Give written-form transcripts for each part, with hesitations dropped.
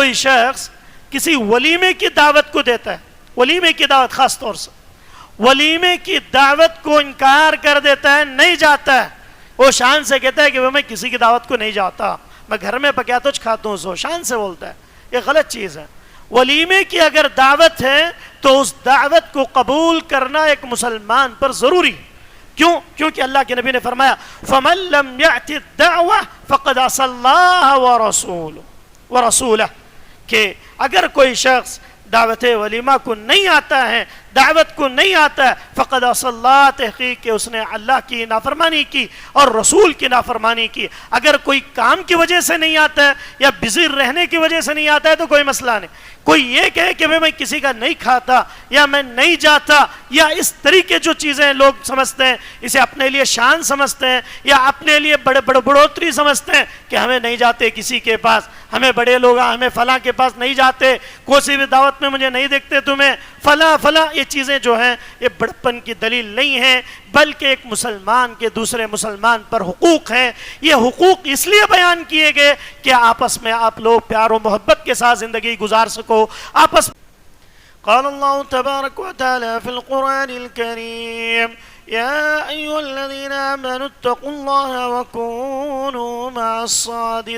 کوئی شخص کسی ولیمے کی دعوت کو دیتا ہے، ولیمے کی دعوت خاص طور سے ولیمے کی دعوت کو انکار کر دیتا ہے، نہیں جاتا ہے، وہ شان سے کہتا ہے کہ میں کسی کی دعوت کو نہیں جاتا، میں گھر میں پکیا تو کھاتا ہوں، سو شان سے بولتا ہے، یہ غلط چیز ہے۔ ولیمے کی اگر دعوت ہے تو اس دعوت کو قبول کرنا ایک مسلمان پر ضروری، کیوں؟ کیونکہ اللہ کے نبی نے فرمایا فَمَن لَمْ يَأْتِ الدَّعْوَةَ فَقَدْ عَصَى اللَّهَ وَرَسُولَهُ، کہ اگر کوئی شخص دعوت ولیمہ کو نہیں آتا ہے، دعوت کو نہیں آتا ہے، فقد عصى اللہ، تحقیق کہ اس نے اللہ کی نافرمانی کی اور رسول کی نافرمانی کی۔ اگر کوئی کام کی وجہ سے نہیں آتا ہے یا بزی رہنے کی وجہ سے نہیں آتا ہے تو کوئی مسئلہ نہیں۔ کوئی یہ کہے کہ میں کسی کا نہیں کھاتا یا میں نہیں جاتا، یا اس طریقے جو چیزیں لوگ سمجھتے ہیں، اسے اپنے لیے شان سمجھتے ہیں یا اپنے لیے بڑھوتری سمجھتے ہیں کہ ہمیں نہیں جاتے کسی کے پاس، ہمیں بڑے لوگ ہمیں فلاں کے پاس نہیں جاتے، کوئی بھی دعوت میں مجھے نہیں دیکھتے تمہیں فلاں فلاں، یہ چیزیں جو ہیں یہ بڑپن کی دلیل نہیں ہیں، بلکہ ایک مسلمان کے دوسرے مسلمان پر حقوق ہیں۔ یہ حقوق اس لیے بیان کیے گئے کہ آپس میں آپ لوگ پیار و محبت کے ساتھ زندگی گزار سکو آپس۔ قال اللہ تبارک و تعالی فی القرآن الکریم یا ایھا الذین آمنوا اتقوا اللہ وکونوا مع الصادقین۔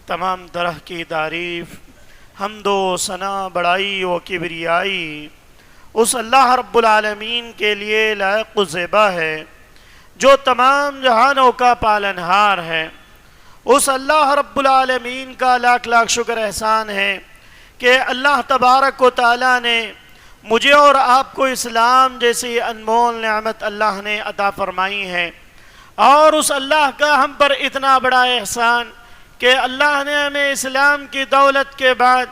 تمام طرح کی تعریف، حمد و ثنا، بڑائی و کبریائی اس اللہ رب العالمین کے لیے لائق و زیبا ہے جو تمام جہانوں کا پالنہار ہے۔ اس اللہ رب العالمین کا لاکھ لاکھ شکر احسان ہے کہ اللہ تبارک و تعالیٰ نے مجھے اور آپ کو اسلام جیسی انمول نعمت اللہ نے عطا فرمائی ہے، اور اس اللہ کا ہم پر اتنا بڑا احسان کہ اللہ نے ہمیں اسلام کی دولت کے بعد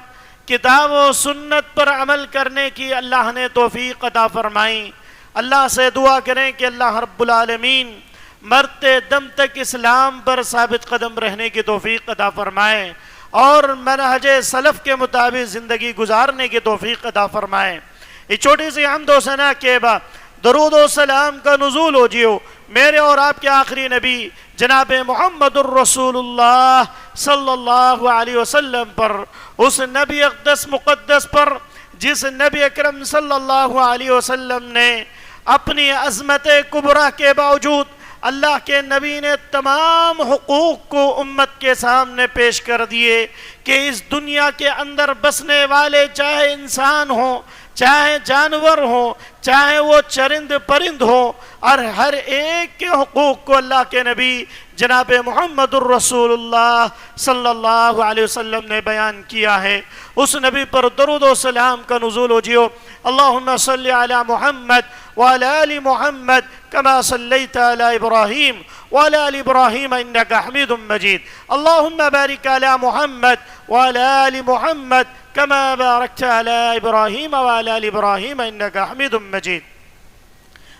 کتاب و سنت پر عمل کرنے کی اللہ نے توفیق عطا فرمائی۔ اللہ سے دعا کریں کہ اللہ رب العالمین مرتے دم تک اسلام پر ثابت قدم رہنے کی توفیق عطا فرمائے اور منہج سلف کے مطابق زندگی گزارنے کی توفیق عطا فرمائے۔ یہ چھوٹی سی حمد و ثنا کے بعد درود و سلام کا نزول ہو جیو میرے اور آپ کے آخری نبی جناب محمد الرسول اللہ صلی اللہ علیہ وسلم پر، اس نبی اقدس مقدس پر جس نبی اکرم صلی اللہ علیہ وسلم نے اپنی عظمت کبریٰ کے باوجود اللہ کے نبی نے تمام حقوق کو امت کے سامنے پیش کر دیے کہ اس دنیا کے اندر بسنے والے چاہے انسان ہوں، چاہے جانور ہوں، چاہے وہ چرند پرند ہوں، اور ہر ایک کے حقوق کو اللہ کے نبی جناب محمد الرسول اللہ صلی اللہ علیہ وسلم نے بیان کیا ہے۔ اس نبی پر درود و سلام کا نزول ہو جیو۔ اللہم صلی علی محمد وعلی آل محمد کما صلیت علی ابراہیم وعلی آل ابراہیم انکا حمید مجید۔ اللہم بارک علی محمد وعلی آل محمد کما بارکت علی ابراہیم وعلی آل ابراہیم انکا حمید مجید۔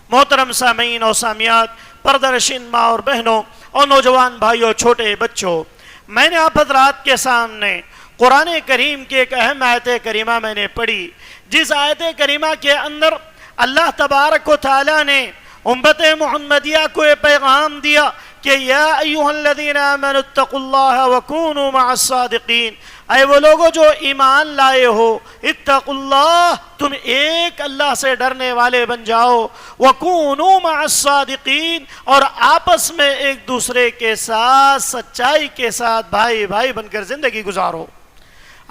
محترم سامعین اور سامعات، پردہ نشین ماں اور بہنوں اور نوجوان بھائیوں، چھوٹے بچوں، میں نے آپ حضرات کے سامنے قرآن کریم کی ایک اہم آیت کریمہ میں نے پڑھی، جس آیت کریمہ کے اندر اللہ تبارک و تعالیٰ نے امت محمدیہ کو یہ پیغام دیا کہ یا ایھا الذین آمنوا اتقوا اللہ وکونوا مع الصادقین، اے وہ لوگوں جو ایمان لائے ہو، اتقوا اللہ، تم ایک اللہ سے ڈرنے والے بن جاؤ، وکونوا مع الصادقین، اور آپس میں ایک دوسرے کے ساتھ سچائی کے ساتھ بھائی بھائی بن کر زندگی گزارو۔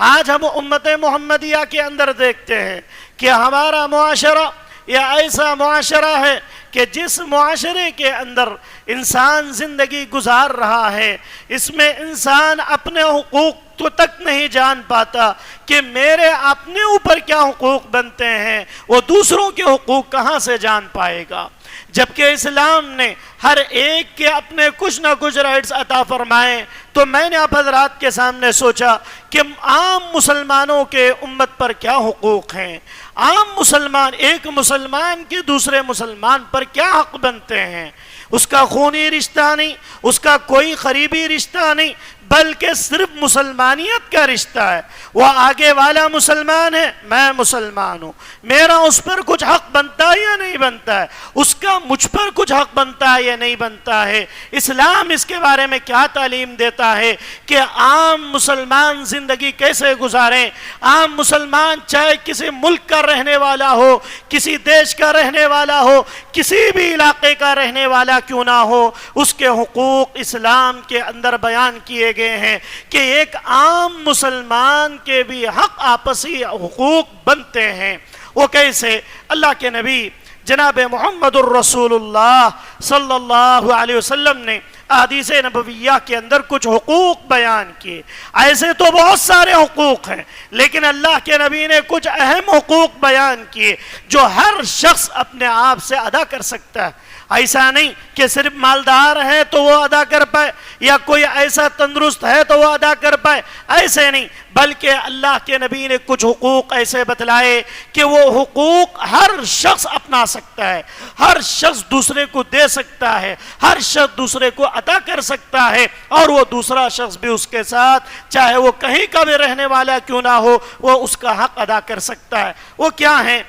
آج ہم امت محمدیہ کے اندر دیکھتے ہیں کہ ہمارا معاشرہ یہ ایسا معاشرہ ہے کہ جس معاشرے کے اندر انسان زندگی گزار رہا ہے، اس میں انسان اپنے حقوق تو تک نہیں جان پاتا کہ میرے اپنے اوپر کیا حقوق بنتے ہیں، وہ دوسروں کے حقوق کہاں سے جان پائے گا؟ جبکہ اسلام نے ہر ایک کے اپنے کچھ نہ کچھ رائٹس عطا فرمائے۔ تو میں نے آپ حضرات کے سامنے سوچا کہ عام مسلمانوں کے امت پر کیا حقوق ہیں، عام مسلمان ایک مسلمان کے دوسرے مسلمان پر کیا حق بنتے ہیں۔ اس کا خونی رشتہ نہیں، اس کا کوئی قریبی رشتہ نہیں، بلکہ صرف مسلمانیت کا رشتہ ہے. وہ آگے والا مسلمان ہے، میں مسلمان ہوں، میرا اس پر کچھ حق بنتا ہے یا نہیں بنتا ہے، اس کا مجھ پر کچھ حق بنتا ہے یا نہیں بنتا ہے. اسلام اس کے بارے میں کیا تعلیم دیتا ہے کہ عام مسلمان زندگی کیسے گزاریں. عام مسلمان چاہے کسی ملک کا رہنے والا ہو، کسی دیش کا رہنے والا ہو، کسی بھی علاقے کا رہنے والا کیوں نہ ہو، اس کے حقوق اسلام کے اندر بیان کیے گئے ہیں کہ ایک عام مسلمان کے بھی حق آپسی حقوق بنتے ہیں. وہ کیسے؟ اللہ کے نبی جناب محمد الرسول اللہ صلی اللہ علیہ وسلم نے احادیث نبویہ کے اندر کچھ حقوق بیان کیے. ایسے تو بہت سارے حقوق ہیں، لیکن اللہ کے نبی نے کچھ اہم حقوق بیان کیے جو ہر شخص اپنے آپ سے ادا کر سکتا ہے. ایسا نہیں کہ صرف مالدار ہے تو وہ ادا کر پائے، یا کوئی ایسا تندرست ہے تو وہ ادا کر پائے، ایسے نہیں، بلکہ اللہ کے نبی نے کچھ حقوق ایسے بتلائے کہ وہ حقوق ہر شخص اپنا سکتا ہے، ہر شخص دوسرے کو دے سکتا ہے، ہر شخص دوسرے کو عطا کر سکتا ہے، اور وہ دوسرا شخص بھی اس کے ساتھ چاہے وہ کہیں کا بھی رہنے والا کیوں نہ ہو، وہ اس کا حق ادا کر سکتا ہے. وہ کیا ہیں؟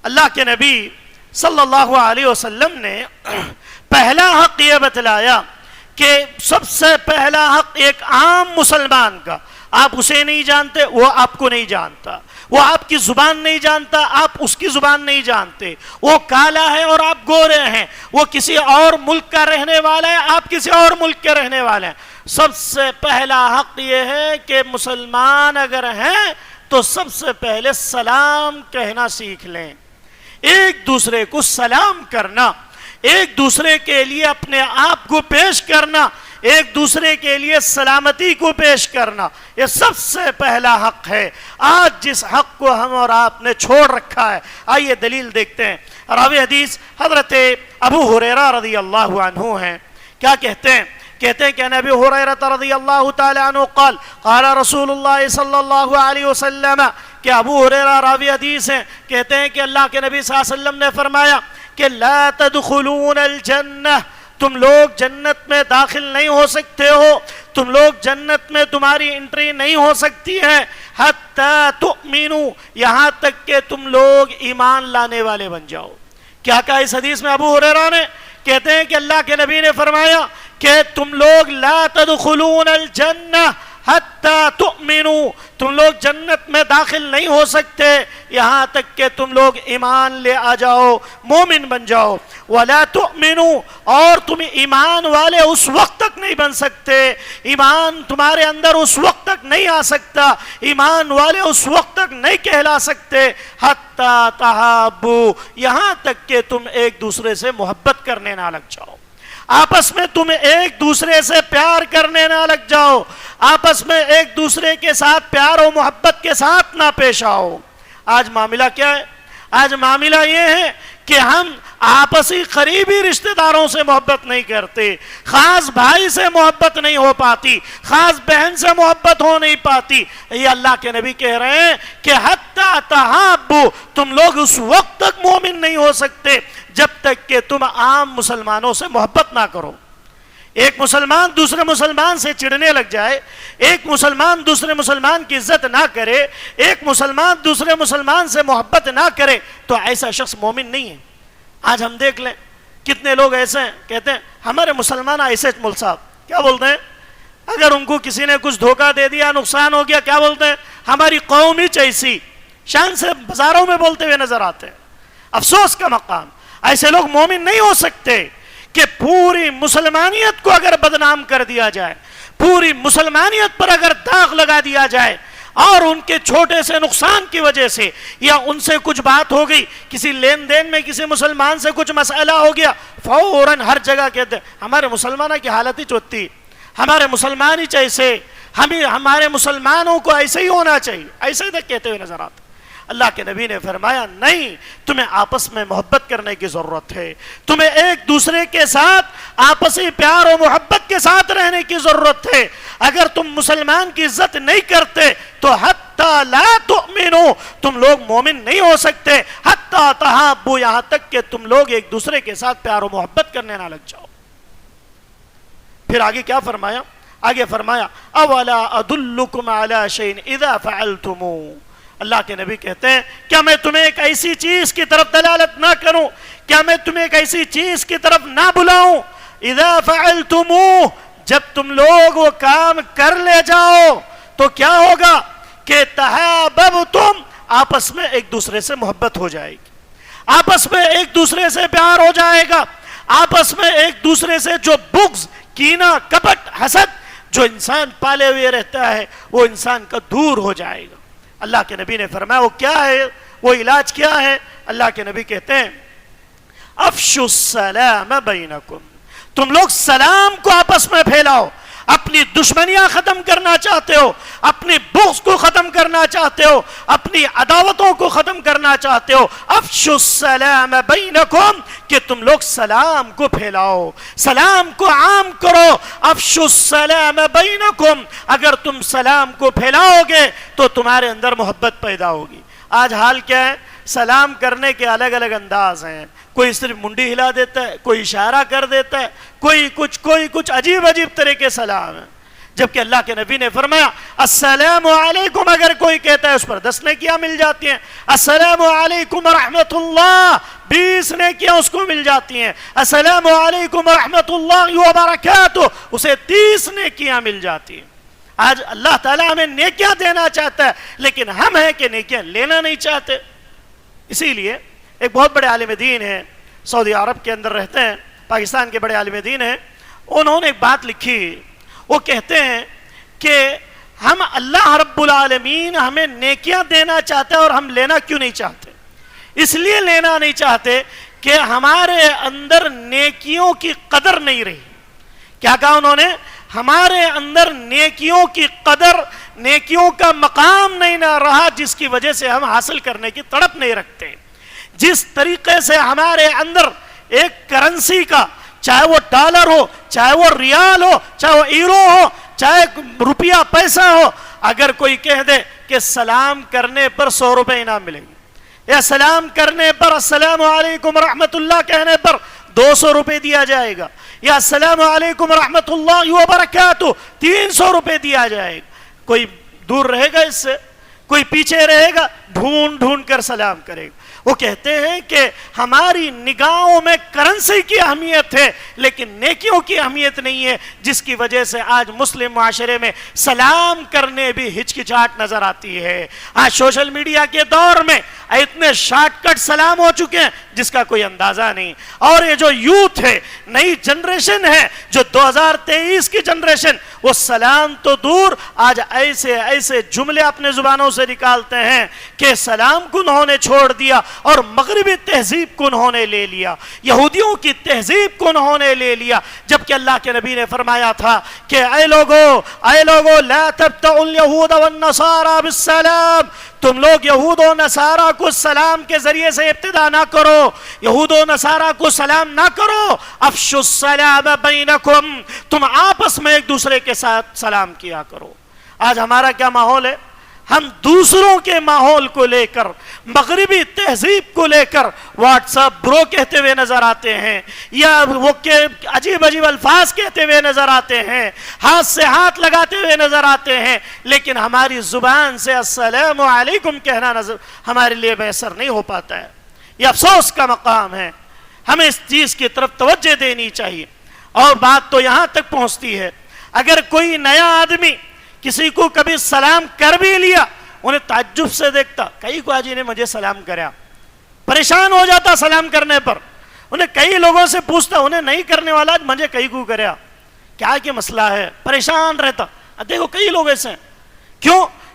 اللہ کے نبی صلی اللہ علیہ وسلم نے پہلا حق یہ بتلایا کہ سب سے پہلا حق ایک عام مسلمان کا، آپ اسے نہیں جانتے، وہ آپ کو نہیں جانتا، وہ آپ کی زبان نہیں جانتا، آپ اس کی زبان نہیں جانتے، وہ کالا ہے اور آپ گورے ہیں، وہ کسی اور ملک کا رہنے والا ہے، آپ کسی اور ملک کے رہنے والے ہیں. سب سے پہلا حق یہ ہے کہ مسلمان اگر ہیں تو سب سے پہلے سلام کہنا سیکھ لیں. ایک دوسرے کو سلام کرنا، ایک دوسرے کے لیے اپنے آپ کو پیش کرنا، ایک دوسرے کے لیے سلامتی کو پیش کرنا، یہ سب سے پہلا حق ہے. آج جس حق کو ہم اور آپ نے چھوڑ رکھا ہے، آئیے دلیل دیکھتے ہیں. راوی حدیث حضرت ابو ہریرہ رضی اللہ عنہ ہیں. کیا کہتے ہیں؟ کہتے ہیں کہ نبی ہریرہ رضی اللہ تعالی عنہ قال قال رسول اللہ صلی اللہ علیہ وسلم، کہ ابو ہریرہ راوی حدیث ہیں، کہتے ہیں کہ اللہ کے نبی صلی اللہ علیہ وسلم نے فرمایا کہ لا تدخلون الجنہ، تم لوگ جنت میں داخل نہیں ہو سکتے ہو، تم لوگ جنت میں تمہاری انٹری نہیں ہو سکتی ہے، حتی تؤمنوا، یہاں تک کہ تم لوگ ایمان لانے والے بن جاؤ. کیا کہا اس حدیث میں ابو ہریرہ نے؟ کہتے ہیں کہ اللہ کے نبی نے فرمایا کہ تم لوگ لا تدخلون الجنہ حتی تؤمنوا، تم لوگ جنت میں داخل نہیں ہو سکتے یہاں تک کہ تم لوگ ایمان لے آ جاؤ، مومن بن جاؤ. ولا تؤمنوا، اور تم ایمان والے اس وقت تک نہیں بن سکتے، ایمان تمہارے اندر اس وقت تک نہیں آ سکتا، ایمان والے اس وقت تک نہیں کہلا سکتے حتی تحابوا، یہاں تک کہ تم ایک دوسرے سے محبت کرنے نہ لگ جاؤ، آپس میں تم ایک دوسرے سے پیار کرنے نہ لگ جاؤ، آپس میں ایک دوسرے کے ساتھ پیار و محبت کے ساتھ نہ پیش آؤ. آج معاملہ کیا ہے؟ آج معاملہ یہ ہے کہ ہم آپسی قریبی رشتہ داروں سے محبت نہیں کرتے، خاص بھائی سے محبت نہیں ہو پاتی، خاص بہن سے محبت ہو نہیں پاتی. یہ اللہ کے نبی کہہ رہے ہیں کہ حتی تحابوا، تم لوگ اس وقت تک مومن نہیں ہو سکتے جب تک کہ تم عام مسلمانوں سے محبت نہ کرو. ایک مسلمان دوسرے مسلمان سے چڑھنے لگ جائے، ایک مسلمان دوسرے مسلمان کی عزت نہ کرے، ایک مسلمان دوسرے مسلمان سے محبت نہ کرے، تو ایسا شخص مومن نہیں ہے. آج ہم دیکھ لیں کتنے لوگ ایسے ہیں، کہتے ہیں ہمارے مسلمان ایسے مول صاحب، کیا بولتے ہیں؟ اگر ان کو کسی نے کچھ دھوکہ دے دیا، نقصان ہو گیا، کیا بولتے ہیں؟ ہماری قوم ہی ایسی، شان سے بازاروں میں بولتے ہوئے نظر آتے ہیں. افسوس کا مقام، ایسے لوگ مومن نہیں ہو سکتے کہ پوری مسلمانیت کو اگر بدنام کر دیا جائے، پوری مسلمانیت پر اگر داغ لگا دیا جائے، اور ان کے چھوٹے سے نقصان کی وجہ سے یا ان سے کچھ بات ہو گئی، کسی لین دین میں کسی مسلمان سے کچھ مسئلہ ہو گیا، فوراً ہر جگہ کہتے ہیں ہمارے مسلمانوں کی حالت ہی چوتی، ہمارے مسلمان ہی ایسے، ہمارے مسلمانوں کو ایسے ہی ہونا چاہیے، ایسے تک کہتے ہوئے نظر آتے. اللہ کے نبی نے فرمایا نہیں، تمہیں آپس میں محبت کرنے کی ضرورت ہے، تمہیں ایک دوسرے کے ساتھ آپسی پیار و محبت کے ساتھ رہنے کی ضرورت ہے. اگر تم مسلمان کی عزت نہیں کرتے تو حتی لا تؤمنوا، تم لوگ مومن نہیں ہو سکتے، حتی تحابوا، یہاں تک کہ تم لوگ ایک دوسرے کے ساتھ پیار و محبت کرنے نہ لگ جاؤ. پھر آگے کیا فرمایا؟ آگے فرمایا اولا ادلکم علی شیء اذا فعلتموہ، اللہ کے نبی کہتے ہیں کیا میں تمہیں ایک ایسی چیز کی طرف دلالت نہ کروں، کیا میں تمہیں ایک ایسی چیز کی طرف نہ بلاؤں، اذا فعلتموہ، جب تم لوگ وہ کام کر لے جاؤ تو کیا ہوگا کہ تحاببتم، آپس میں ایک دوسرے سے محبت ہو جائے گی، آپس میں ایک دوسرے سے پیار ہو جائے گا، آپس میں ایک دوسرے سے جو بغض، کینہ، کپٹ، حسد جو انسان پالے ہوئے رہتا ہے وہ انسان کا دور ہو جائے گا۔ اللہ کے نبی نے فرمایا وہ کیا ہے، وہ علاج کیا ہے؟ اللہ کے نبی کہتے ہیں افشوا السلام بینکم، تم لوگ سلام کو آپس میں پھیلاؤ۔ اپنی دشمنیاں ختم کرنا چاہتے ہو، اپنی بغض کو ختم کرنا چاہتے ہو، اپنی عداوتوں کو ختم کرنا چاہتے ہو، افشوا السلام بینکم، کہ تم لوگ سلام کو پھیلاؤ، سلام کو عام کرو۔ افشوا السلام بینکم، اگر تم سلام کو پھیلاؤ گے تو تمہارے اندر محبت پیدا ہوگی۔ آج حال کیا ہے؟ سلام کرنے کے الگ الگ انداز ہیں، کوئی صرف منڈی ہلا دیتا ہے، کوئی اشارہ کر دیتا ہے، کوئی کچھ عجیب عجیب طرح کے سلام ہیں، جبکہ اللہ کے نبی نے فرمایا السلام علیکم اگر کوئی کہتا ہے اس پر 10 نیکیاں مل جاتی ہیں، السلام علیکم ورحمۃ اللہ 20 نیکیاں اس کو مل جاتی ہیں، السلام علیکم ورحمۃ اللہ وبرکاتہ اسے 30 نیکیاں مل جاتی ہیں۔ آج اللہ تعالیٰ ہمیں نیکیاں دینا چاہتا ہے لیکن ہم ہیں کہ نیکیاں لینا نہیں چاہتے۔ اسی لیے ایک بہت بڑے عالم دین ہیں، سعودی عرب کے اندر رہتے ہیں، پاکستان کے بڑے عالم دین ہیں، انہوں نے ایک بات لکھی، وہ کہتے ہیں کہ ہم اللہ رب العالمین ہمیں نیکیاں دینا چاہتے ہیں اور ہم لینا کیوں نہیں چاہتے؟ اس لیے لینا نہیں چاہتے کہ ہمارے اندر نیکیوں کی قدر نہیں رہی۔ کیا کہا انہوں نے؟ ہمارے اندر نیکیوں کی قدر، نیکیوں کا مقام نہیں نہ رہا، جس کی وجہ سے ہم حاصل کرنے کی تڑپ نہیں رکھتے۔ جس طریقے سے ہمارے اندر ایک کرنسی کا، چاہے وہ ڈالر ہو، چاہے وہ ریال ہو، چاہے وہ ایرو ہو، چاہے روپیہ پیسہ ہو، اگر کوئی کہہ دے کہ سلام کرنے پر 100 روپے انعام ملیں گے، یا سلام کرنے پر السلام علیکم ورحمۃ اللہ کہنے پر 200 روپے دیا جائے گا، یا السلام علیکم ورحمۃ اللہ وبرکاتہ 300 روپے دیا جائے گا، کوئی دور رہے گا اس سے؟ کوئی پیچھے رہے گا؟ ڈھونڈ ڈھونڈ کر سلام کرے گا۔ وہ کہتے ہیں کہ ہماری نگاہوں میں کرنسی کی اہمیت ہے لیکن نیکیوں کی اہمیت نہیں ہے، جس کی وجہ سے آج مسلم معاشرے میں سلام کرنے بھی ہچکچاہٹ نظر آتی ہے۔ آج سوشل میڈیا کے دور میں اتنے شارٹ کٹ سلام ہو چکے ہیں جس کا کوئی اندازہ نہیں، اور یہ جو یوتھ ہے، نئی جنریشن ہے، جو 2023 کی جنریشن، وہ سلام تو دور، آج ایسے ایسے جملے اپنے زبانوں سے نکالتے ہیں کہ سلام کو انہوں نے چھوڑ دیا اور مغربی تہذیب کو انہوں نے لے لیا، یہودیوں کی تہذیب کو انہوں نے لے لیا، جبکہ اللہ کے نبی نے فرمایا تھا کہ اے لوگو لا تبتعوا اليهود والنصارى بالسلام، تم لوگ یہود و نصارہ کو سلام کے ذریعے سے ابتدا نہ کرو، یہود و نصارہ کو سلام نہ کرو، افشوا السلام بینکم، تم آپس میں ایک دوسرے کے ساتھ سلام کیا کرو۔ آج ہمارا کیا ماحول ہے؟ ہم دوسروں کے ماحول کو لے کر، مغربی تہذیب کو لے کر واٹس ایپ برو کہتے ہوئے نظر آتے ہیں، یا وہ عجیب عجیب الفاظ کہتے ہوئے نظر آتے ہیں، ہاتھ سے ہاتھ لگاتے ہوئے نظر آتے ہیں، لیکن ہماری زبان سے السلام علیکم کہنا ہمارے لیے میسر نہیں ہو پاتا ہے۔ یہ افسوس کا مقام ہے، ہمیں اس چیز کی طرف توجہ دینی چاہیے۔ اور بات تو یہاں تک پہنچتی ہے، اگر کوئی نیا آدمی کسی کو کبھی سلام کر بھی لیا، انہیں تعجب سے دیکھتا، کئی کو آج انہیں مجھے سلام کریا، پریشان ہو جاتا سلام کرنے پر، انہیں کئی لوگوں سے پوچھتا، انہیں نہیں کرنے والا آج مجھے کئی کو کریا، کیا کہ مسئلہ ہے، پریشان رہتا۔ دیکھو کئی لوگ ایسے ہیں،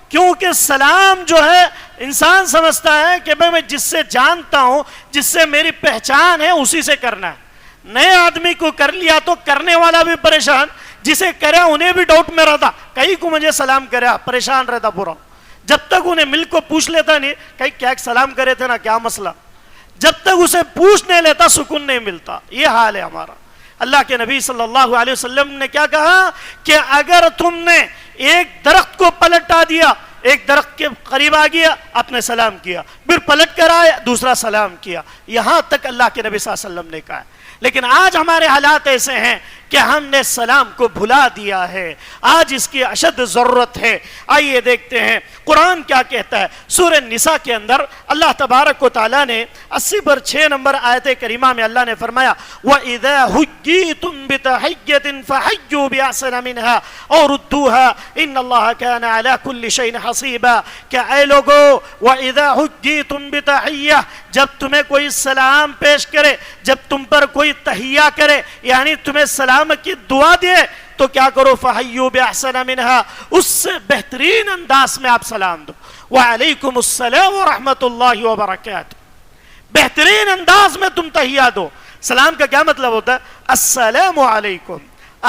کیونکہ سلام جو ہے انسان سمجھتا ہے کہ میں جس سے جانتا ہوں، جس سے میری پہچان ہے، اسی سے کرنا ہے۔ نئے آدمی کو کر لیا تو کرنے والا بھی پریشان، جسے کریا انہیں بھی ڈاؤٹ میں رہتا، کئی کو مجھے سلام کریا، پریشان رہتا پورا، جب تک انہیں مل کو پوچھ لیتا نہیں کئی کیا سلام کرے تھے نا، کیا مسئلہ، جب تک اسے پوچھنے لیتا سکون نہیں ملتا۔ یہ حال ہے ہمارا۔ اللہ کے نبی صلی اللہ علیہ وسلم نے کیا کہا کہ اگر تم نے ایک درخت کو پلٹا دیا، ایک درخت کے قریب آ گیا، آپ نے سلام کیا، پھر پلٹ کر آیا، دوسرا سلام کیا، یہاں تک اللہ کے نبی صلی اللہ علیہ وسلم نے کہا۔ لیکن آج ہمارے حالات ایسے ہیں کہ ہم نے سلام کو بھلا دیا ہے، آج اس کی اشد ضرورت ہے۔ آئیے دیکھتے ہیں قرآن کیا کہتا ہے۔ سورہ نساء کے اندر اللہ تبارک و تعالیٰ نے 80/6 نمبر آیت کریمہ میں اللہ نے فرمایا وَإِذَا حُيِّيتُم بِتَحِيَّةٍ فَحَيُّوا بِأَحْسَنَ مِنْهَا أَوْ رُدُّوهَا إِنَّ اللَّهَ كَانَ عَلَى كُلِّ شَيْءٍ حَسِيبًا کہ اے لوگو وَإِذَا حُيِّيتُم بِتَحِيَّةٍ جب تمہیں کوئی سلام پیش کرے، جب تم پر کوئی تحیہ کرے، یعنی تمہیں سلام کی دعا دے تو کیا کرو فَحَيُّوا بِأَحْسَنَ مِنْهَا، اس سے بہترین انداز میں آپ سلام دو۔ وَعَلَيْكُمُ السَّلَامُ وَرَحْمَةُ اللَّهِ وَبَرَكَاتُهُ، بہترین انداز میں تم تحیہ دو۔ سلام کا کیا مطلب ہوتا ہے؟ السلام علیکم،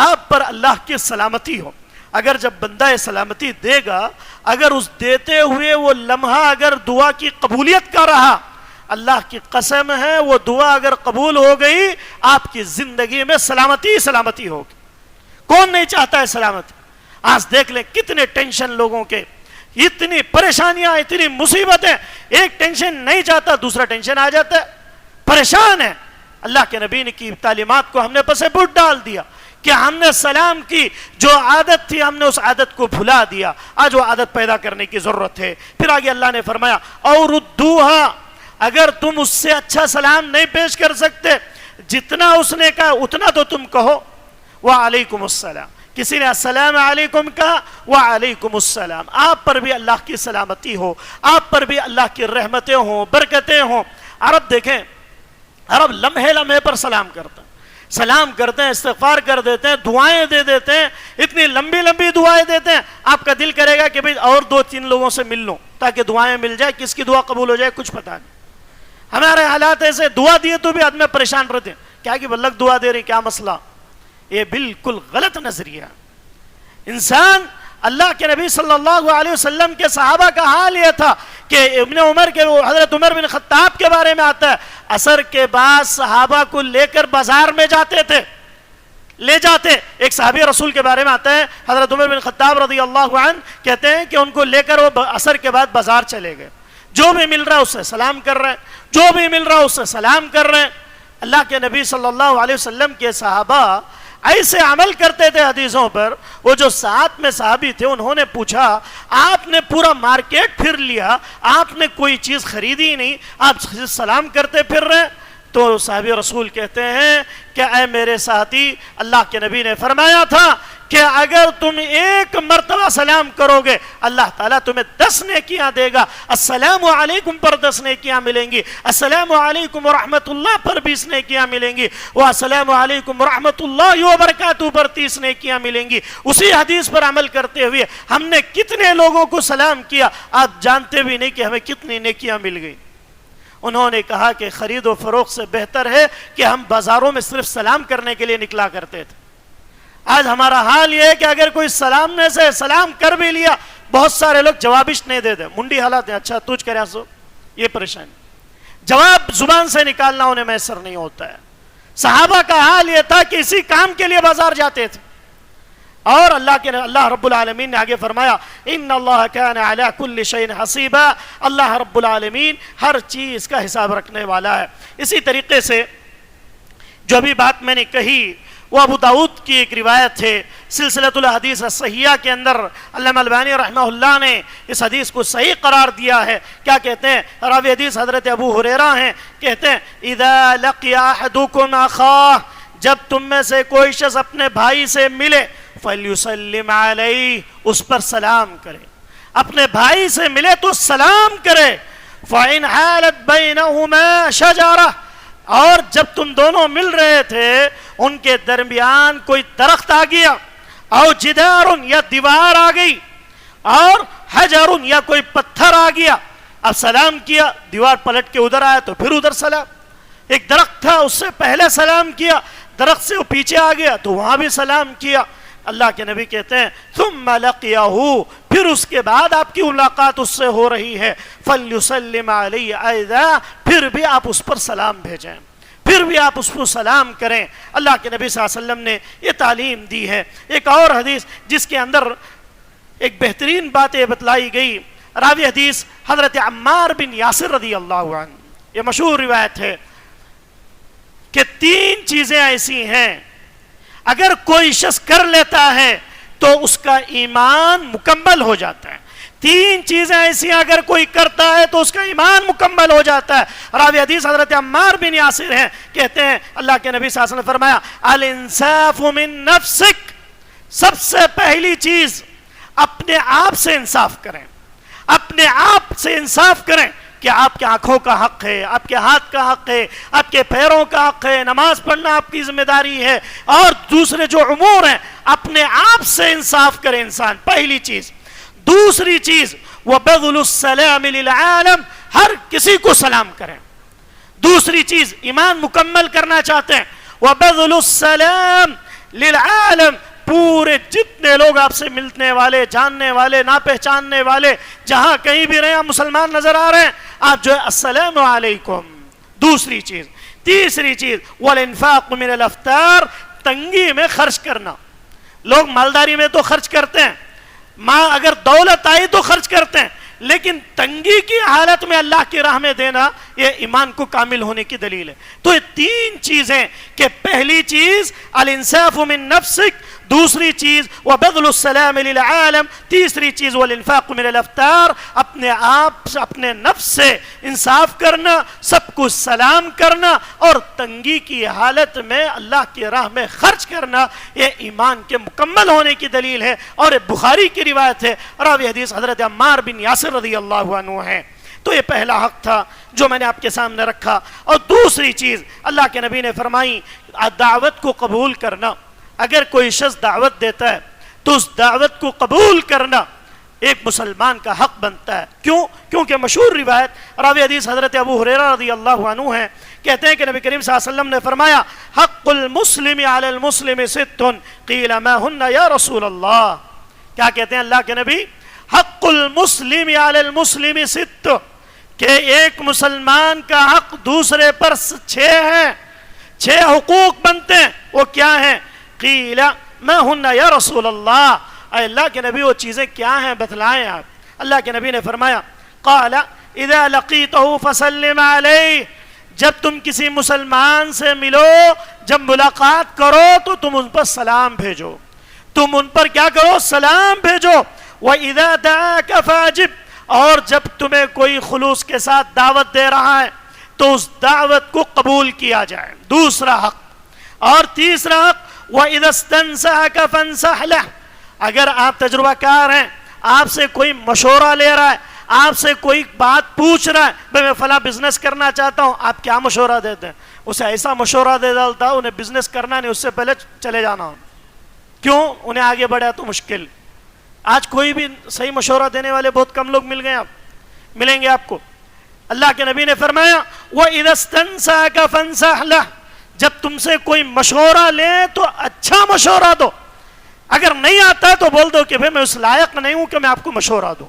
آپ پر اللہ کی سلامتی ہو۔ اگر جب بندہ سلامتی دے گا، اگر اس دیتے ہوئے وہ لمحہ اگر دعا کی قبولیت کا رہا، اللہ کی قسم ہے وہ دعا اگر قبول ہو گئی آپ کی زندگی میں سلامتی سلامتی ہوگی۔ کون نہیں چاہتا ہے سلامتی؟ آج دیکھ لیں کتنے ٹینشن لوگوں کے، اتنی پریشانیاں، اتنی مصیبتیں، ایک ٹینشن نہیں چاہتا دوسرا ٹینشن آ جاتا ہے، پریشان ہے۔ اللہ کے نبی کی تعلیمات کو ہم نے پس پش ڈال دیا کہ ہم نے سلام کی جو عادت تھی ہم نے اس عادت کو بھلا دیا، آج وہ عادت پیدا کرنے کی ضرورت ہے۔ پھر آگے اللہ نے فرمایا اور ردوہا، اگر تم اس سے اچھا سلام نہیں پیش کر سکتے، جتنا اس نے کہا اتنا تو تم کہو وعلیکم السلام۔ کسی نے السلام علیکم کہا وعلیکم السلام، آپ پر بھی اللہ کی سلامتی ہو، آپ پر بھی اللہ کی رحمتیں ہوں، برکتیں ہوں۔ عرب دیکھیں، عرب لمحے لمحے پر سلام کرتے ہیں، سلام کرتے ہیں، استغفار کر دیتے ہیں، دعائیں دے دیتے ہیں، اتنی لمبی لمبی دعائیں دیتے ہیں، آپ کا دل کرے گا کہ بھئی اور 2-3 لوگوں سے مل لوں تاکہ دعائیں مل جائے، کس کی دعا قبول ہو جائے کچھ پتہ نہیں۔ ہمارے حالات ایسے، دعا دیے تو بھی آدمی پریشان رہتے ہیں، کیا کہ بلک دعا دے رہی، کیا مسئلہ؟ یہ بالکل غلط نظریہ۔ انسان، اللہ کے نبی صلی اللہ علیہ وسلم کے صحابہ کا حال یہ تھا کہ ابن عمر کے، حضرت عمر بن خطاب کے بارے میں آتا ہے، عصر کے بعد صحابہ کو لے کر بازار میں جاتے تھے، لے جاتے۔ ایک صحابی رسول کے بارے میں آتا ہے، حضرت عمر بن خطاب رضی اللہ عنہ کہتے ہیں کہ ان کو لے کر وہ عصر کے بعد بازار چلے گئے، جو بھی مل رہا ہے اس سے سلام کر رہے ہیں، جو بھی مل رہا ہے اس سے سلام کر رہے ہیں۔ اللہ کے نبی صلی اللہ علیہ وسلم کے صحابہ ایسے عمل کرتے تھے حدیثوں پر۔ وہ جو ساتھ میں صحابی تھے انہوں نے پوچھا آپ نے پورا مارکیٹ پھر لیا، آپ نے کوئی چیز خریدی نہیں، آپ سلام کرتے پھر رہے؟ تو صحابی رسول کہتے ہیں کہ اے میرے ساتھی، اللہ کے نبی نے فرمایا تھا کہ اگر تم ایک مرتبہ سلام کرو گے اللہ تعالیٰ تمہیں 10 نیکیاں دے گا۔ السلام علیکم پر 10 نیکیاں ملیں گی، السلام علیکم ورحمۃ اللہ پر 20 نیکیاں ملیں گی، السلام علیکم ورحمۃ اللہ وبرکاتہ پر 30 نیکیاں ملیں گی۔ اسی حدیث پر عمل کرتے ہوئے ہم نے کتنے لوگوں کو سلام کیا، آپ جانتے بھی نہیں کہ ہمیں کتنی نیکیاں مل گئی۔ انہوں نے کہا کہ خرید و فروخت سے بہتر ہے کہ ہم بازاروں میں صرف سلام کرنے کے لیے نکلا کرتے تھے۔ آج ہمارا حال یہ ہے کہ اگر کوئی سلامنے سے سلام کر بھی لیا، بہت سارے لوگ جوابش نہیں دیتے، منڈی حالات ہیں، اچھا تجھ کریا سو، یہ پریشانی، جواب زبان سے نکالنا انہیں میسر نہیں ہوتا ہے۔ صحابہ کا حال یہ تھا کہ اسی کام کے لیے بازار جاتے تھے، اور اللہ رب العالمین نے آگے فرمایا ان اللہ کان علی کل شیء حسیبا، اللہ رب العالمین ہر چیز کا حساب رکھنے والا ہے۔ اسی طریقے سے جو ابھی بات میں نے کہی وہ ابو داؤد کی ایک روایت ہے، سلسلۃ الحدیث الصحیحہ کے اندر علامہ البانی رحمہ اللہ نے اس حدیث کو صحیح قرار دیا ہے۔ کیا کہتے ہیں؟ راوی حدیث حضرت ابو ہریرہ ہیں، کہتے ہیں اذا لقی احدکم اخاہ، جب تم میں سے کوئی شخص اپنے بھائی سے ملے فلیسلم علیہ، اس پر سلام کرے، اپنے بھائی سے ملے تو سلام کرے۔ فإن حالت بینہما شجرہ، اور جب تم دونوں مل رہے تھے ان کے درمیان کوئی درخت آ گیا، او جدار یا دیوار آ گئی، اور حجر یا کوئی پتھر آ گیا، اب سلام کیا، دیوار پلٹ کے ادھر آیا تو پھر ادھر سلام، ایک درخت تھا اس سے پہلے سلام کیا، درخت سے وہ پیچھے آ گیا تو وہاں بھی سلام کیا۔ اللہ کے نبی کہتے ہیں ثم لقیہ، پھر اس کے بعد آپ کی ملاقات اس سے ہو رہی ہے، فلیسلم علیہ ایضا، پھر بھی آپ اس پر سلام بھیجیں، پھر بھی آپ اس کو سلام کریں۔ اللہ کے نبی صلی اللہ علیہ وسلم نے یہ تعلیم دی ہے۔ ایک اور حدیث جس کے اندر ایک بہترین بات یہ بتلائی گئی، راوی حدیث حضرت عمار بن یاسر رضی اللہ عنہ، یہ مشہور روایت ہے کہ 3 چیزیں ایسی ہیں اگر کوئی شخص کر لیتا ہے تو اس کا ایمان مکمل ہو جاتا ہے. 3 چیزیں ایسی ہیں اگر کوئی کرتا ہے تو اس کا ایمان مکمل ہو جاتا ہے. راوی حدیث حضرت عمار بن یاسر ہیں, کہتے ہیں اللہ کے نبی صلی اللہ علیہ وسلم نے فرمایا الانصاف من نفسک, سب سے پہلی چیز اپنے آپ سے انصاف کریں, اپنے آپ سے انصاف کریں کہ آپ کے آنکھوں کا حق ہے, آپ کے ہاتھ کا حق ہے, آپ کے پیروں کا حق ہے, نماز پڑھنا آپ کی ذمہ داری ہے, اور دوسرے جو امور ہیں اپنے آپ سے انصاف کرے انسان, پہلی چیز. دوسری چیز وَبَذْلُ السَّلَامِ لِلْعَالَمِ, ہر کسی کو سلام کریں. دوسری چیز ایمان مکمل کرنا چاہتے ہیں وَبَذْلُ السَّلَامِ لِلْعَالَمِ, پورے جتنے لوگ آپ سے ملنے والے, جاننے والے, نا پہچاننے والے, جہاں کہیں بھی رہے مسلمان نظر آ رہے ہیں, آپ جو ہے السلام علیکم. دوسری چیز. تیسری چیز وَالْإِنفَاقُ مِنَ الْأَفْطَارِ, تنگی میں خرچ کرنا. لوگ مالداری میں تو خرچ کرتے ہیں, ماں اگر دولت آئی تو خرچ کرتے ہیں, لیکن تنگی کی حالت میں اللہ کی راہ میں دینا یہ ایمان کو کامل ہونے کی دلیل ہے. تو یہ 3 چیزیں کہ پہلی چیز الانصاف من نفسک, دوسری چیز وبذل السلام للعالم, تیسری چیز والانفاق من الافطار, اپنے آپ سے اپنے نفس سے انصاف کرنا, سب کو سلام کرنا, اور تنگی کی حالت میں اللہ کی راہ میں خرچ کرنا, یہ ایمان کے مکمل ہونے کی دلیل ہے. اور بخاری کی روایت ہے, راوی حدیث حضرت عمار بن یاسر رضی اللہ عنہ ہیں. تو یہ پہلا حق تھا جو میں نے آپ کے سامنے رکھا. اور دوسری چیز اللہ کے نبی نے فرمائی دعوت کو قبول کرنا. اگر کوئی شخص دعوت دیتا ہے تو اس دعوت کو قبول کرنا ایک مسلمان کا حق بنتا ہے. کیوں؟ کیونکہ مشہور روایت راوی حدیث حضرت ابو ہریرہ رضی اللہ عنہ ہیں, کہتے ہیں کہ نبی کریم صلی اللہ علیہ وسلم نے فرمایا حق المسلم علی المسلم 6 قیل ما ہن یا رسول اللہ. کیا کہتے ہیں اللہ کے نبی؟ حق المسلم علی المسلم 6, کہ ایک مسلمان کا حق دوسرے پر 6 ہیں, 6 حقوق بنتے ہیں. وہ کیا ہیں؟ قیل ما ہن یا رسول اللہ, اے اللہ کے نبی وہ چیزیں کیا ہیں بتلائیں آپ. اللہ کے نبی نے فرمایا قال اذا لقیتہ فسلم علیہ, جب تم کسی مسلمان سے ملو, جب ملاقات کرو تو تم ان پر سلام بھیجو, تم ان پر کیا کرو؟ سلام بھیجو. وَإِذَا دَعَاكَ فَاجِبْ, اور جب تمہیں کوئی خلوص کے ساتھ دعوت دے رہا ہے تو اس دعوت کو قبول کیا جائے, دوسرا حق. اور تیسرا حق وَإِذَا اسْتَنْصَحَكَ فَانْصَحْ لَهُ, اگر آپ تجربہ کار ہیں, آپ سے کوئی مشورہ لے رہا ہے, آپ سے کوئی بات پوچھ رہا ہے, میں فلاں بزنس کرنا چاہتا ہوں, آپ کیا مشورہ دیتے ہیں؟ اسے ایسا مشورہ دے ڈالتا, انہیں بزنس کرنا نہیں, اس سے پہلے چلے جانا. کیوں؟ انہیں آگے بڑھا تو مشکل. آج کوئی بھی صحیح مشورہ دینے والے بہت کم لوگ مل گئے, آپ ملیں گے آپ کو. اللہ کے نبی نے فرمایا وَإِذَا اسْتَنْصَحَكَ فَانْصَحْ لَهُ, جب تم سے کوئی مشورہ لے تو اچھا مشورہ دو, اگر نہیں آتا ہے تو بول دو کہ بھئی میں اس لائق نہیں ہوں کہ میں آپ کو مشورہ دوں.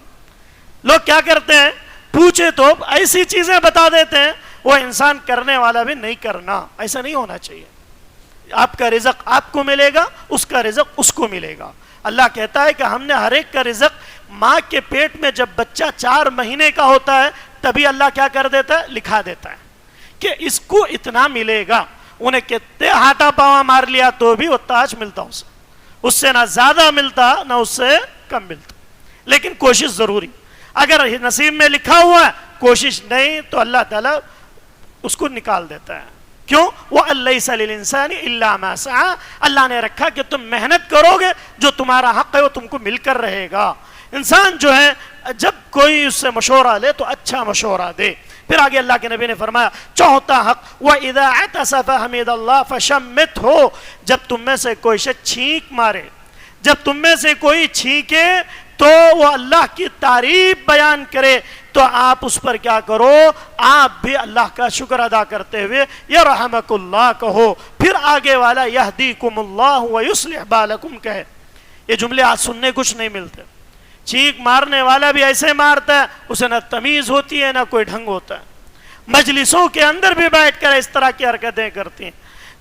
لوگ کیا کرتے ہیں, پوچھے تو ایسی چیزیں بتا دیتے ہیں, وہ انسان کرنے والا بھی نہیں کرنا. ایسا نہیں ہونا چاہیے. آپ کا رزق آپ کو ملے گا, اس کا رزق اس کو ملے گا. اللہ کہتا ہے کہ ہم نے ہر ایک کا رزق, ماں کے پیٹ میں جب بچہ 4 مہینے کا ہوتا ہے تبھی اللہ کیا کر دیتا ہے؟ لکھا دیتا ہے کہ اس کو اتنا ملے گا. انہیں کتنے ہاتھا پاوا مار لیا تو بھی وہ تاج ملتا, اس سے نہ زیادہ ملتا نہ اس سے کم ملتا, لیکن کوشش ضروری. اگر نصیب میں لکھا ہوا ہے, کوشش نہیں تو اللہ تعالیٰ اس کو نکال دیتا ہے. کیوں؟ وَأَلَّيْسَ لِلْإِنسَانِ إِلَّا مَا سَعَى, اللہ نے رکھا کہ تم محنت کرو گے, جو تمہارا حق ہے وہ تم کو مل کر رہے گا. انسان جو ہے جب کوئی اس سے مشورہ لے تو اچھا مشورہ دے. پھر آگے اللہ کے نبی نے فرمایا چوتھا حق وَإِذَا عَطَسَ فَحَمِدَ اللَّهَ فَشَمِّتْهُ, جب تم میں سے کوئی شخص چھینک مارے, جب تم میں سے کوئی چھینکے تو وہ اللہ کی تعریف بیان کرے تو آپ اس پر کیا کرو؟ آپ بھی اللہ کا شکر ادا کرتے ہوئے یرحمک اللہ کہو. پھر آگے والا یہدیکم اللہ ویصلح بالکم کہے. یہ جملے آج سننے کچھ نہیں ملتے. چھینک مارنے والا بھی ایسے مارتا ہے, اسے نہ تمیز ہوتی ہے نہ کوئی ڈھنگ ہوتا ہے. مجلسوں کے اندر بھی بیٹھ کر اس طرح کی حرکتیں کرتی ہیں,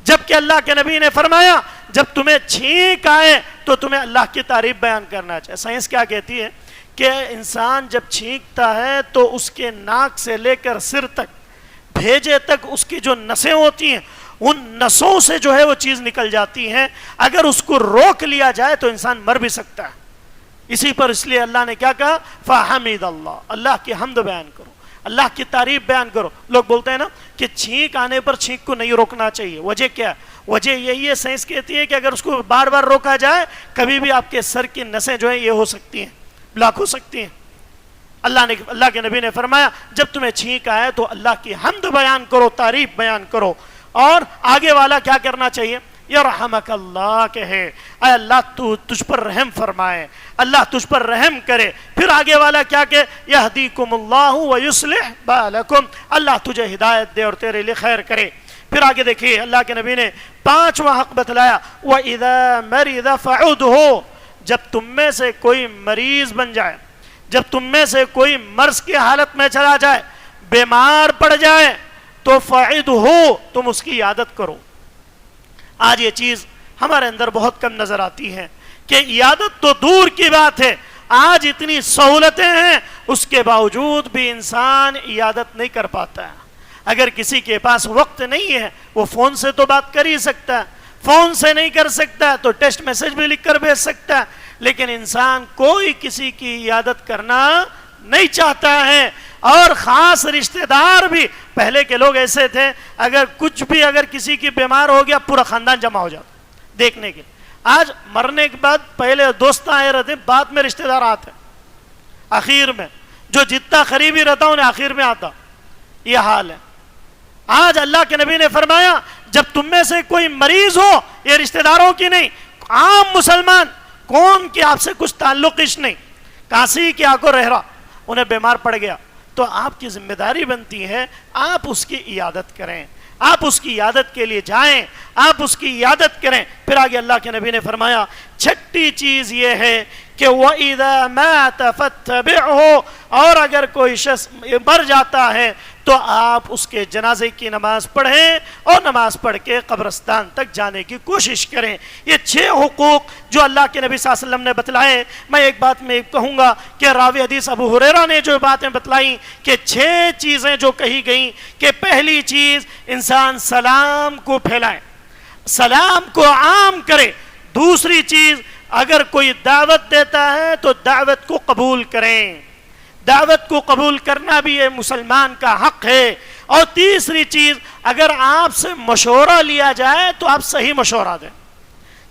جبکہ اللہ کے نبی نے فرمایا جب تمہیں چھینک آئے تو تمہیں اللہ کی تعریف بیان کرنا چاہیے. سائنس کیا کہتی ہے کہ انسان جب چھینکتا ہے تو اس کے ناک سے لے کر سر تک, بھیجے تک اس کی جو نسیں ہوتی ہیں ان نسوں سے جو ہے وہ چیز نکل جاتی ہے. اگر اس کو روک لیا جائے تو انسان مر بھی سکتا ہے. اسی پر اس لیے اللہ نے کیا کہا؟ فحمد اللہ، اللہ کی حمد بیان کرو، اللہ کی تعریف بیان کرو. لوگ بولتے ہیں نا کہ چھینک آنے پر چھینک کو نہیں روکنا چاہیے. وجہ کیا؟ وجہ یہی ہے، سائنس کہتی ہے کہ اگر اس کو بار بار روکا جائے کبھی بھی آپ کے سر کی نسیں جو ہیں یہ ہو سکتی ہیں، بلاک ہو سکتی ہیں. اللہ کے نبی نے فرمایا جب تمہیں چھینک آئے تو اللہ کی حمد بیان کرو، تعریف بیان کرو. اور آگے والا کیا کرنا چاہیے؟ یرحمک اللہ کہے، اے اللہ تو تجھ پر رحم فرمائے، اللہ تجھ پر رحم کرے. پھر آگے والا کیا کہ یہدیکم اللہ ویصلح بالکم، اللہ تجھے ہدایت دے اور تیرے لیے خیر کرے. پھر آگے دیکھیے اللہ کے نبی نے 5واں حق بتلایا، وَإِذَا مَرِضَ فَعُدْهُ، جب تم میں سے کوئی مریض بن جائے، جب تم میں سے کوئی مرض کی حالت میں چلا جائے، بیمار پڑ جائے تو فَعِدْهُ، تم اس کی عیادت کرو. آج یہ چیز ہمارے اندر بہت کم نظر آتی ہے کہ عیادت تو دور کی بات ہے، آج اتنی سہولتیں ہیں اس کے باوجود بھی انسان عیادت نہیں کر پاتا ہے. اگر کسی کے پاس وقت نہیں ہے وہ فون سے تو بات کر ہی سکتا ہے، فون سے نہیں کر سکتا تو ٹیکسٹ میسج بھی لکھ کر بھیج سکتا ہے، لیکن انسان کوئی کسی کی عیادت کرنا نہیں چاہتا ہے. اور خاص رشتہ دار بھی، پہلے کے لوگ ایسے تھے اگر کچھ بھی اگر کسی کی بیمار ہو گیا پورا خاندان جمع ہو جاتا دیکھنے کے. آج مرنے کے بعد پہلے دوست آئے رہتے، بعد میں رشتہ دار آتے، آخر میں جو جتنا قریبی رہتا انہیں آخر میں آتا. یہ حال ہے. آج اللہ کے نبی نے فرمایا جب تم میں سے کوئی مریض ہو، یہ رشتہ داروں کی نہیں، عام مسلمان کون کی آپ سے کچھ تعلق نہیں، کاسی کی آنکھوں رہ رہا، انہیں بیمار پڑ گیا تو آپ کی ذمہ داری بنتی ہے آپ اس کی عیادت کریں، آپ اس کی عیادت کے لیے جائیں، آپ اس کی عیادت کریں. پھر آگے اللہ کے نبی نے فرمایا 6ٹھی چیز یہ ہے کہ وَإِذَا مَاتَ فَاتَّبِعْهُ، اور اگر کوئی شخص مر جاتا ہے تو آپ اس کے جنازے کی نماز پڑھیں اور نماز پڑھ کے قبرستان تک جانے کی کوشش کریں. یہ 6 حقوق جو اللہ کے نبی صلی اللہ علیہ وسلم نے بتلائے. میں ایک بات میں کہوں گا کہ راوی حدیث ابو ہریرہ نے جو باتیں بتلائیں کہ 6 چیزیں جو کہی گئیں کہ پہلی چیز انسان سلام کو پھیلائے، سلام کو عام کرے. دوسری چیز اگر کوئی دعوت دیتا ہے تو دعوت کو قبول کریں، دعوت کو قبول کرنا بھی یہ مسلمان کا حق ہے. اور تیسری چیز اگر آپ سے مشورہ لیا جائے تو آپ صحیح مشورہ دیں.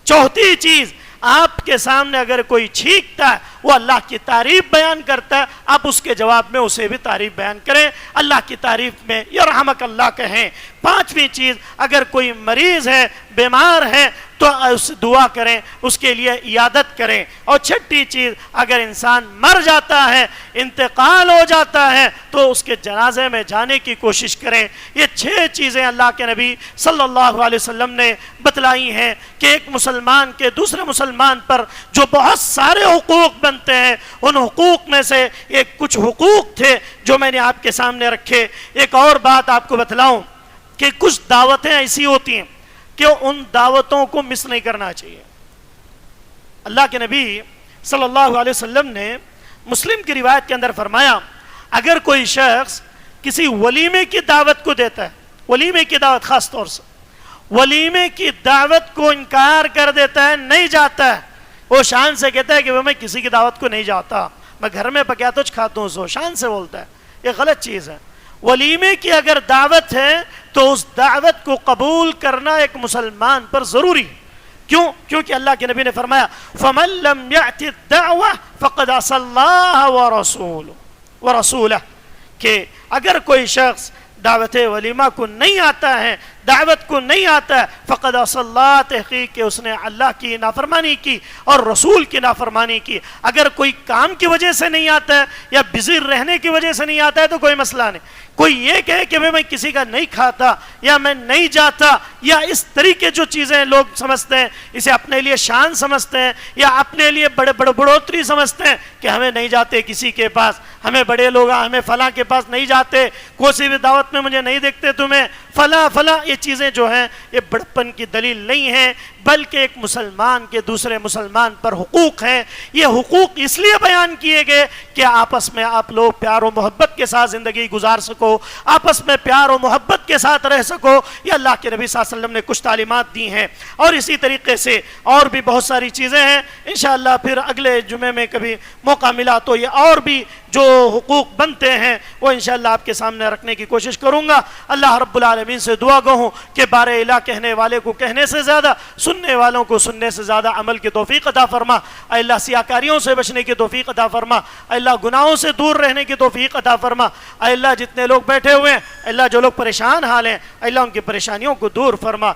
چوتھی چیز آپ کے سامنے اگر کوئی چھینکتا ہے وہ اللہ کی تعریف بیان کرتا ہے، آپ اس کے جواب میں اسے بھی تعریف بیان کریں، اللہ کی تعریف میں یرحمک اللہ کہیں. 5ویں چیز اگر کوئی مریض ہے، بیمار ہے تو اس دعا کریں، اس کے لیے عیادت کریں. اور 6ٹھی چیز اگر انسان مر جاتا ہے، انتقال ہو جاتا ہے تو اس کے جنازے میں جانے کی کوشش کریں. یہ 6 چیزیں اللہ کے نبی صلی اللہ علیہ وسلم نے بتلائی ہیں کہ ایک مسلمان کے دوسرے مسلمان پر جو بہت سارے حقوق بنتے ہیں، ان حقوق میں سے ایک کچھ حقوق تھے جو میں نے آپ کے سامنے رکھے. ایک اور بات آپ کو بتلاؤں کہ کچھ دعوتیں ایسی ہوتی ہیں کہ ان دعوتوں کو مس نہیں کرنا چاہیے. اللہ کے نبی صلی اللہ علیہ وسلم نے مسلم کی روایت کے اندر فرمایا اگر کوئی شخص کسی ولیمے کی دعوت کو دیتا ہے، ولیمے کی دعوت خاص طور سے ولیمے کی دعوت کو انکار کر دیتا ہے، نہیں جاتا ہے، وہ شان سے کہتا ہے کہ میں کسی کی دعوت کو نہیں جاتا، میں گھر میں پکاتا ہوں کھاتا ہوں، سو شان سے بولتا ہے، یہ غلط چیز ہے. ولیمے کی اگر دعوت ہے تو اس دعوت کو قبول کرنا ایک مسلمان پر ضروری ہے. کیوں؟ کیونکہ اللہ کے نبی نے فرمایا فَمَن لَمْ يَأْتِ الدَّعْوَةَ فَقَدْ عَصَى اللَّهَ وَرَسُولَهُ، کہ اگر کوئی شخص دعوت ولیمہ کو نہیں آتا ہے، دعوت کو نہیں آتا ہے، فقد عصى اللہ، تحقیق کہ اس نے اللہ کی نافرمانی کی اور رسول کی نافرمانی کی. اگر کوئی کام کی وجہ سے نہیں آتا ہے یا بزی رہنے کی وجہ سے نہیں آتا ہے تو کوئی مسئلہ نہیں. کوئی یہ کہے کہ میں کسی کا نہیں کھاتا یا میں نہیں جاتا، یا اس طریقے جو چیزیں لوگ سمجھتے ہیں اسے اپنے لیے شان سمجھتے ہیں یا اپنے لیے بڑھوتری سمجھتے ہیں کہ ہمیں نہیں جاتے کسی کے پاس، ہمیں بڑے لوگ ہمیں فلاں کے پاس نہیں جاتے، کوئی بھی دعوت میں مجھے نہیں دیکھتے تمہیں فلاں فلاں. یہ چیزیں جو ہیں یہ بڑپن کی دلیل نہیں ہے، بلکہ ایک مسلمان کے دوسرے مسلمان پر حقوق ہیں. یہ حقوق اس لیے بیان کیے گئے کہ آپس میں آپ لوگ پیار و محبت کے ساتھ زندگی گزار سکو, آپس میں پیار و محبت کے ساتھ رہ سکو. یہ اللہ کے نبی صلی اللہ علیہ وسلم نے کچھ تعلیمات دی ہیں, اور اسی طریقے سے اور بھی بہت ساری چیزیں ہیں. انشاءاللہ پھر اگلے جمعے میں کبھی موقع ملا تو یہ اور بھی جو حقوق بنتے ہیں وہ انشاءاللہ آپ کے سامنے رکھنے کی کوشش کروں گا. اللہ رب العالمین سے دعا گو ہوں کہ بار الہ کہنے والے کو کہنے سے زیادہ, سننے والوں کو سننے سے زیادہ عمل کی توفیق عطا فرما. اے اللہ سیاکاریوں سے بچنے کی توفیق عطا فرما. اے اللہ گناہوں سے دور رہنے کی توفیق عطا فرما. اے اللہ جتنے لوگ بیٹھے ہوئے ہیں, اے اللہ جو لوگ پریشان حال ہیں, اے اللہ ان کی پریشانیوں کو دور فرما.